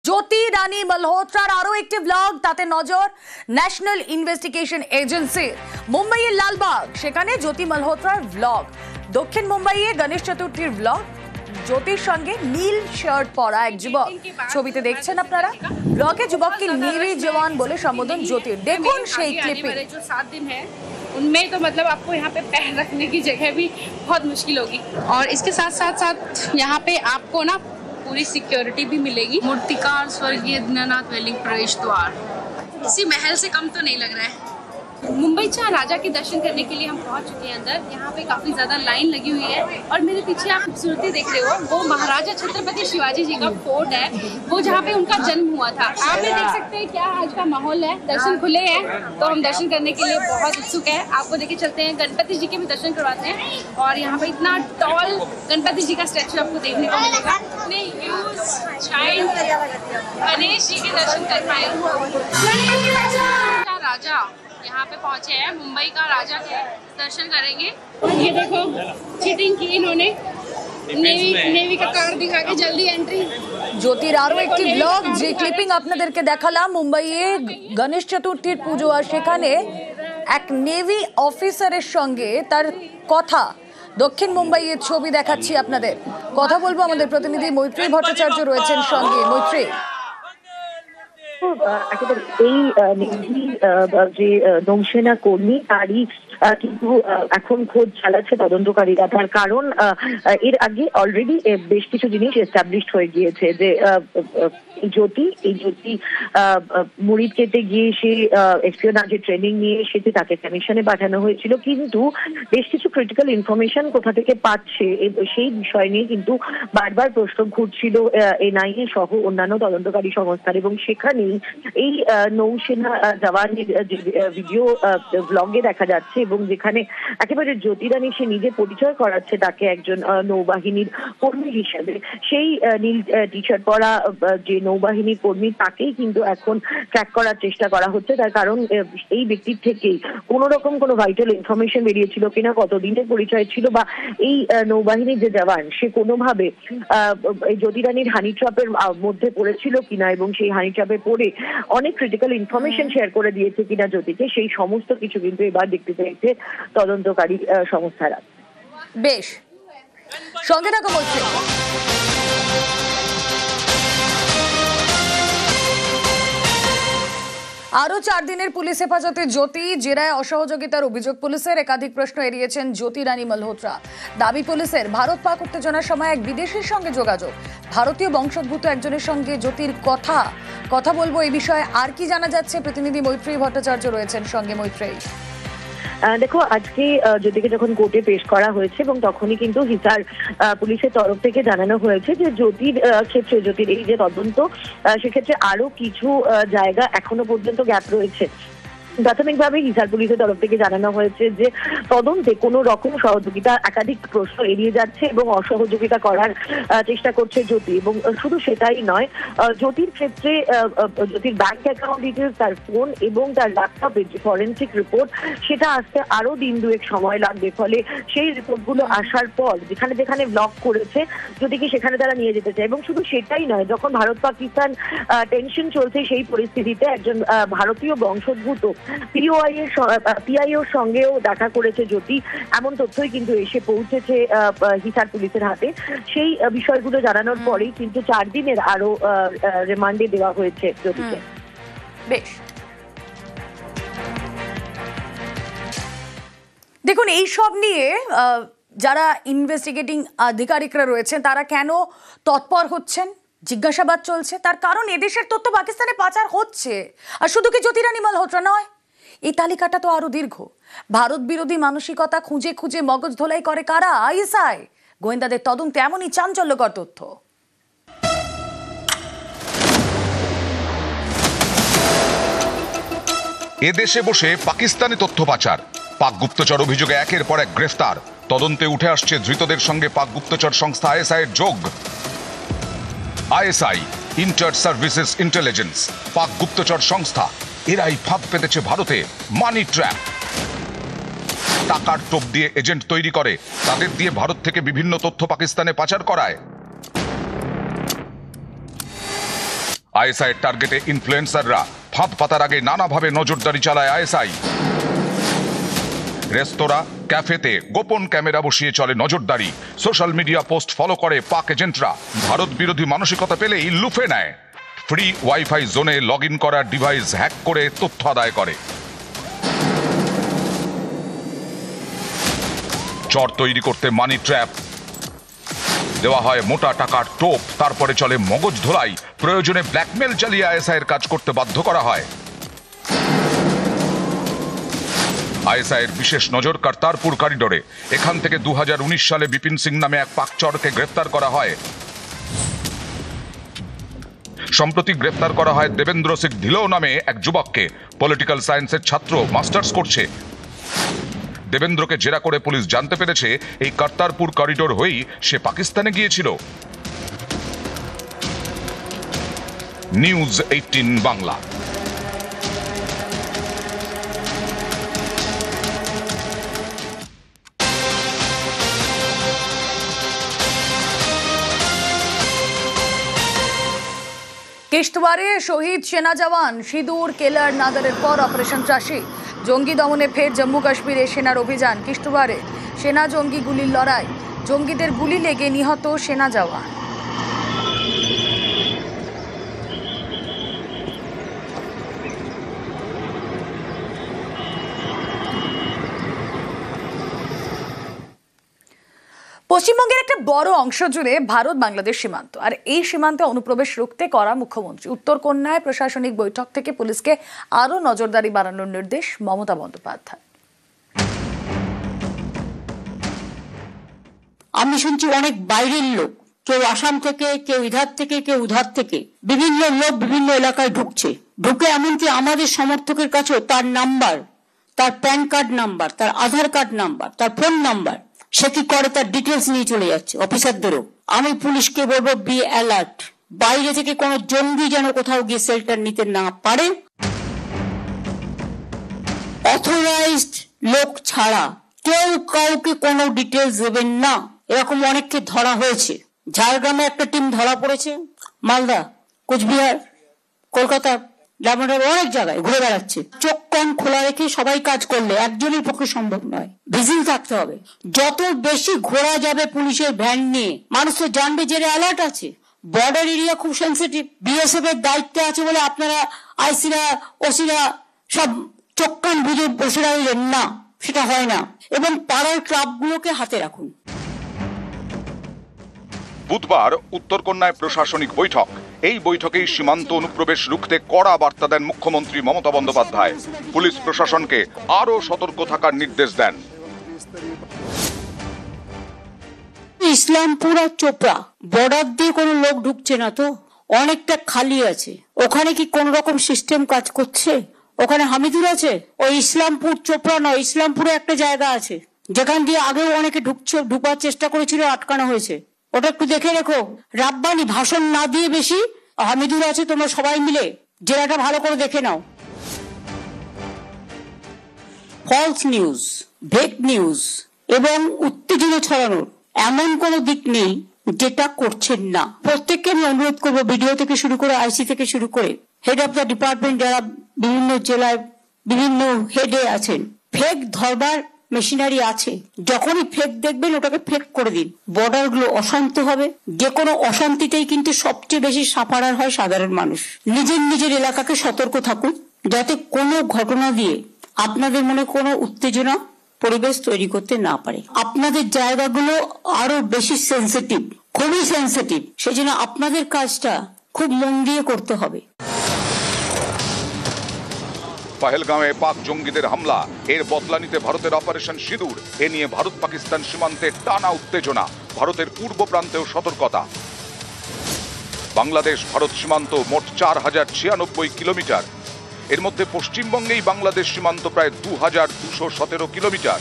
জ্যোতি রানী মালহোত্রার আরো একটি ব্লগ, তাতে নজর ন্যাশনাল ইনভেস্টিগেশন এজেন্সি। মুম্বাইয়ের লালবাগ, সেখানে জ্যোতি মালহোত্রার ব্লগ। দক্ষিণ মুম্বাইয়ে গণেশ চতুর্থীর ব্লগ। জ্যোতির সঙ্গে নীল শার্ট পরা এক যুবক, ছবিতে দেখছেন আপনারা। ব্লগে যুবককে নেভি জওয়ান বলে সম্বোধন জ্যোতির। দেখুন সেই ক্লিপিং। जो 7 दिन है उनमें तो मतलब आपको यहाँ पे पैर रखने की जगह भी बहुत मुश्किल होगी, और इसके साथ साथ यहाँ पे आपको ना पूरी सिक्योरिटी भी मिलेगी। मूर्तिकार स्वर्गीय दीनानाथ वेलिंग प्रवेश द्वार किसी महल से कम तो नहीं लग रहा है। मुंबई चा राजा के दर्शन करने के लिए हम पहुंच चुके हैं अंदर। यहाँ पे काफी ज्यादा लाइन लगी हुई है, और मेरे पीछे आप खूबसूरती देख रहे हो, वो महाराजा छत्रपति शिवाजी जी का फोर्ट है, वो जहाँ पे उनका जन्म हुआ था। आप भी देख सकते हैं क्या आज का माहौल है। दर्शन खुले हैं तो हम दर्शन करने के लिए बहुत उत्सुक है। आपको लेके चलते हैं, गणपति जी के भी दर्शन करवाते हैं। और यहाँ पे इतना टॉल गणपति जी का स्टैचू आपको देखने को मिलेगा। इतने ह्यूज जायंट गणेश जी के दर्शन कर पाए। राजा यहाँ पे पहुंचे हैं, मुंबई का राजा के दर्शन करेंगे। और ये देखो चीटिंग की इन्होंने, नेवी का कार्ड दिखा के जल्दी एंट्री। জ্যোতির আরো একটি ব্লগ, যে ক্লিপিং আপনাদেরকে দেখালাম। মুম্বাইয়ে গণেশ চতুর্থীর পুজো, আর সেখানে এক নেভি অফিসারের সঙ্গে তার কথা। দক্ষিণ মুম্বাইয়ের ছবি দেখাচ্ছি আপনাদের। কথা বলবো, আমাদের প্রতিনিধি মৈত্রী ভট্টাচার্য রয়েছেন সঙ্গে। মৈত্রী, একেবারে এই যে নৌসেনা কর্মী তারই কিন্তু এখন খোঁজ চালাচ্ছে তদন্তকারীরা। তার কারণ এর আগে অলরেডি বেশ কিছু জিনিস এস্টাবলিশড হয়ে গিয়েছে যে এই জ্যোতি মুড়ি খেতে গিয়ে সে এক্সপিওনাজের ট্রেনিং নিয়ে এসেছে, তাকে কমিশনে পাঠানো হয়েছিল, কিন্তু বেশ কিছু ক্রিটিক্যাল ইনফরমেশন কোথা থেকে পাচ্ছে সেই বিষয় নিয়ে কিন্তু বারবার প্রশ্ন ঘুরছিল এনআইএ সহ অন্যান্য তদন্তকারী সংস্থার। এবং সেখানেই এই নৌসেনা জওয়ানের যে ভিডিও ব্লগে দেখা যাচ্ছে, এবং যেখানে একেবারে জ্যোতি রানী সে নিজে পরিচয় করাচ্ছে তাকে একজন নৌবাহিনীর কর্মী হিসেবে। সেই নীল টি শার্ট পরা যে নৌবাহিনীর কর্মী, তাকেই কিন্তু এখন ট্র্যাক করার চেষ্টা করা হচ্ছে। তার কারণ এই ব্যক্তির থেকেই কোন রকম কোনো ভাইটাল ইনফরমেশন বেরিয়েছিল কিনা, কতদিনের পরিচয় ছিল, বা এই নৌবাহিনীর যে জওয়ান সে কোনোভাবে এই জ্যোতি রানীর হানি ট্র্যাপের মধ্যে পড়েছিল কিনা, এবং সেই হানি ট্র্যাপে পড়ে অনেক ক্রিটিক্যাল ইনফরমেশন শেয়ার করে দিয়েছে কিনা জ্যোতিকে, সেই সমস্ত কিছু কিন্তু এবার দেখতে চাইছে তদন্তকারী সংস্থারা। বেশ, সঙ্গে থাকো মৈত্রী। আরো 4 দিনের পুলিশ হেফাজতে জ্যোতি, জেরায় অসহযোগিতার অভিযোগ পুলিশের। একাধিক প্রশ্ন এড়িয়েছেন জ্যোতি রানী মালহোত্রা। দাবি পুলিশের, ভারত পাক উত্তেজনার সময় এক বিদেশির সঙ্গে যোগাযোগ। ভারতীয় বংশোদ্ভূত একজনের সঙ্গে জ্যোতির কথা বলবো এই বিষয়ে। আর কি জানা যাচ্ছে, প্রতিনিধি মৈত্রী ভট্টাচার্য রয়েছেন সঙ্গে। মৈত্রী, দেখো, আজকে জ্যোতিকে যখন কোর্টে পেশ করা হয়েছে, এবং তখনই কিন্তু হিসার পুলিশের তরফ থেকে জানানো হয়েছে যে জ্যোতির এই যে তদন্ত, সেক্ষেত্রে আরো কিছু জায়গা এখনো পর্যন্ত গ্যাপ রয়েছে। প্রাথমিকভাবে হিসার পুলিশের তরফ থেকে জানানো হয়েছে যে তদন্তে কোনো রকম সহযোগিতা, একাধিক প্রশ্ন এড়িয়ে যাচ্ছে এবং অসহযোগিতা করার চেষ্টা করছে জ্যোতি। এবং শুধু সেটাই নয়, জ্যোতির ক্ষেত্রে জ্যোতির ব্যাংক অ্যাকাউন্ট ডিটেলস, তার ফোন এবং তার ল্যাপটপের যে ফরেন্সিক রিপোর্ট, সেটা আসতে আরো দিন দুয়েক সময় লাগবে। ফলে সেই রিপোর্টগুলো আসার পর যেখানে যেখানে ব্লক করেছে জ্যোতিকে সেখানে তারা নিয়ে যেতে চায়। এবং শুধু সেটাই নয়, যখন ভারত পাকিস্তান টেনশন চলছে সেই পরিস্থিতিতে একজন ভারতীয় বংশোদ্ভূত পিআইওর সঙ্গেও দেখা করেছে জ্যোতি, এমন তথ্যই কিন্তু এসে পৌঁছেছে হিসার পুলিশের হাতে। সেই বিষয়গুলো জানানোর পরেই কিন্তু 4 দিনের আরো রিমান্ডে দেওয়া হয়েছে জ্যোতিকে। বেশ, দেখুন এই সব নিয়ে যারা ইনভেস্টিগেটিং আধিকারিকরা রয়েছেন তারা কেন তৎপর হচ্ছেন, জিজ্ঞাসাবাদ চলছে। তার কারণ এদেশের তথ্য পাকিস্তানে পাচার হচ্ছে। আর শুধু কি জ্যোতি রানী মালহোত্রা নয়, এই তালিকাটা তো আরো দীর্ঘ। ভারত বিরোধী মানসিকতা খুঁজে খুঁজে মগজ ধোলাই করে কারা? আইএসআই। গোয়েন্দাদের তদন্তে এমনই চাঞ্চল্যকর তথ্য। এদেশে বসে পাকিস্তানে তথ্য পাচার, পাক গুপ্তচর অভিযোগে একের পর এক গ্রেফতার। তদন্তে উঠে আসছে ধৃতদের সঙ্গে পাক গুপ্তচর সংস্থা আইএসআই এর যোগ। আইএসআই, ইন্টার সার্ভিসেস ইন্টেলিজেন্স, পাক গুপ্তচর সংস্থা, এরাই ফাঁদ পেতেছে ভারতে মানি ট্র্যাপ। টাকার টোপ দিয়ে এজেন্ট তৈরি করে, তাদের দিয়ে ভারত থেকে বিভিন্ন তথ্য পাকিস্তানে পাচার করায়। আইএসআই এর টার্গেটে ইনফ্লুয়েন্সাররা ফাঁদ পাতার আগে নানাভাবে নজরদারি চালায় আইএসআই। রেস্তোরাঁ, ক্যাফেতে গোপন ক্যামেরা বসিয়ে চলে নজরদারি। সোশ্যাল মিডিয়া পোস্ট ফলো করে পাক এজেন্টরা। ভারত বিরোধী মানসিকতা পেলেই লুফে নেয়। ফ্রি ওয়াইফাই জোনে লগ ইন করার ডিভাইস হ্যাক করে তথ্য আদায় করে। চর তৈরি করতে মানি ট্র্যাপ দেওয়া হয়, মোটা টাকার টোপ, তারপরে চলে মগজ ধোলাই। প্রয়োজনে ব্ল্যাকমেল চালিয়ে আইএসআই এর কাজ করতে বাধ্য করা হয়। আইএসআই এর বিশেষ নজর কর্তারপুর করিডোরে। এখান থেকে 2019 সালে বিপিন সিং নামে এক পাকচরকে গ্রেফতার করা হয়। সম্প্রতি গ্রেফতার করা হয় দেবেন্দ্র সিং ধিলো নামে এক যুবককে। পলিটিক্যাল সায়েন্সের ছাত্র, মাস্টার্স করছে। দেবেন্দ্রকে জেরা করে পুলিশ জানতে পেরেছে এই কর্তারপুর করিডোর হয়েই সে পাকিস্তানে গিয়েছিল। নিউজ 18 বাংলা। কিश्तवाड़े শহীদ সেনা জওয়ান সিঁদুর কেলার নাদারের পর অপারেশন চাষি। জঙ্গি দমনে ফের জম্মু কাশ্মীরে সেনার অভিযান। কিश्तवाड़े সেনা জঙ্গি গুলির লড়াই, জঙ্গিদের গুলি লেগে নিহত সেনা জওয়ান। পশ্চিমবঙ্গের একটা বড় অংশ জুড়ে ভারত বাংলাদেশ সীমান্ত, আর এই সীমান্তে অনুপ্রবেশ রুখতে করা মুখ্যমন্ত্রী। উত্তরকন্যায় প্রশাসনিক বৈঠক থেকে পুলিশকে আরো নজরদারি বাড়ানোর নির্দেশ মমতা বন্দ্যোপাধ্যায়। আমি শুনছি অনেক বাইরের লোক, কেউ আসাম থেকে, কেউ ইধার থেকে, কেউ উধার থেকে, বিভিন্ন লোক বিভিন্ন এলাকায় ঢুকে এমনকি আমাদের সমর্থকের কাছেও তার নাম্বার, তার প্যান কার্ড নাম্বার, তার আধার কার্ড নাম্বার, তার ফোন নাম্বার, সে কি করে তার ডিটেলস নিয়ে চলে যাচ্ছে অফিসারদেরও। আমি পুলিশকে বলবো, বি অ্যালার্ট। বাইরে থেকে কোনো জঙ্গি যেন কোথাও গিয়ে শেল্টার নিতে না পারে। অথরাইজড লোক ছাড়া কেউ কাউকে কোনো ডিটেলস দেবেন না। এরকম অনেককে ধরা হয়েছে। ঝাড়গ্রামে একটা টিম ধরা পড়েছে, মালদা, কোচবিহার, কলকাতা, ডায়মন্ডের অনেক জায়গায় ঘুরে বেড়াচ্ছে। চোখ কান খোলা রেখে সবাই কাজ করলে একজনের পক্ষে সম্ভব নয়, ভিজিল থাকতে হবে। যত বেশি ঘোরা যাবে পুলিশের ভ্যান নিয়ে, মানুষ তো জানবে যে অ্যালার্ট আছে। বর্ডার এরিয়া খুব সেন্সিটিভ। বিএসএফ এর দায়িত্বে আছে বলে আপনারা আইসিরা, ওসিরা সব চোখ কান বুঝে বসে রইলেন না, সেটা হয় না। এবং পাড়ার ক্লাবগুলোকে হাতে রাখুন। বুধবার উত্তরকন্যায় প্রশাসনিক বৈঠক। এই বৈঠকেই সীমান্ত অনুপ্রবেশ রুখতে কড়া বার্তা দেন মুখ্যমন্ত্রী মমতা বন্দ্যোপাধ্যায়। পুলিশ প্রশাসনকে আরো সতর্ক থাকার নির্দেশ দেন। ইসলামপুর আর চোপড়া বর্ডার দিয়ে কোনো লোক ঢুকছে না তো, অনেকটা খালি আছে। ওখানে কি কোন রকম সিস্টেম কাজ করছে? ওখানে হামিদুর আছে? ওই ইসলামপুর চোপড়া নয়, ইসলামপুরে একটা জায়গা আছে যেখান দিয়ে আগেও অনেকে ঢুকবার চেষ্টা করেছিল, আটকানো হয়েছে। ওটা একটু দেখে রেখো। রাব্বানি ভাষণ না দিয়ে বেশি হামিদুর আছে, তোমরা সবাই মিলে জেলাটা ভালো করে দেখে নাও। ফলস নিউজ, ফেক নিউজ এবং উত্তেজনা ছড়ানোর এমন কোনো দিক নেই যেটা করছেন না। প্রত্যেককে আমি অনুরোধ করবো, ভিডিও থেকে শুরু করে, আইসি থেকে শুরু করে, হেড অফ দ্য ডিপার্টমেন্ট যারা বিভিন্ন জেলায় বিভিন্ন হেডে আছেন, ফেক ধরবার মেশিনারি আছে। যখনই ফেক দেখবেন ওটাকে ফেক করে দিন। বর্ডার গুলো অশান্ত হবে। যে কোনো অশান্তিতেই কিন্তু সবচেয়ে বেশি সাফারার হয় সাধারণ মানুষ। নিজের এলাকাকে সতর্ক থাকুন, যাতে কোনো ঘটনা দিয়ে আপনাদের মনে কোনো উত্তেজনা পরিবেশ তৈরি করতে না পারে। আপনাদের জায়গাগুলো আরো বেশি সেন্সিটিভ, খুবই সেন্সিটিভ। সেজন্য আপনাদের কাজটা খুব মন দিয়ে করতে হবে। পহেলগাঁওয়ে পাক জঙ্গিদের হামলা, এর বদলা নিতে ভারতের অপারেশন সিঁদুর। এ নিয়ে ভারত পাকিস্তান সীমান্তে টানা উত্তেজনা। ভারতের পূর্ব প্রান্তেও সতর্কতা। বাংলাদেশ ভারত সীমান্ত মোট 4096 কিলোমিটার। এর মধ্যে পশ্চিমবঙ্গেই বাংলাদেশ সীমান্ত প্রায় 2217 কিলোমিটার।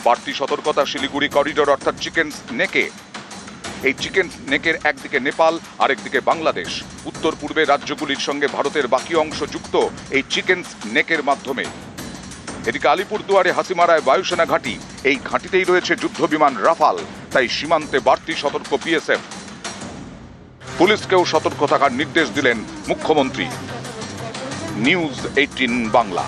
বাড়তি সতর্কতা শিলিগুড়ি করিডোর অর্থাৎ চিকেন নেকে। এই চিকেন নেকের একদিকে নেপাল, আরেকদিকে বাংলাদেশ। উত্তর পূর্বে রাজ্যগুলির সঙ্গে ভারতের বাকি অংশ যুক্ত এই চিকেন নেকের মাধ্যমে। এদিকে আলিপুরদুয়ারে হাসিমারায় বায়ুসেনা ঘাঁটি। এই ঘাঁটিতেই রয়েছে যুদ্ধবিমান রাফাল, তাই সীমান্তে বাড়তি সতর্ক বিএসএফ। পুলিশকেও সতর্ক থাকার নির্দেশ দিলেন মুখ্যমন্ত্রী। নিউজ 18 বাংলা।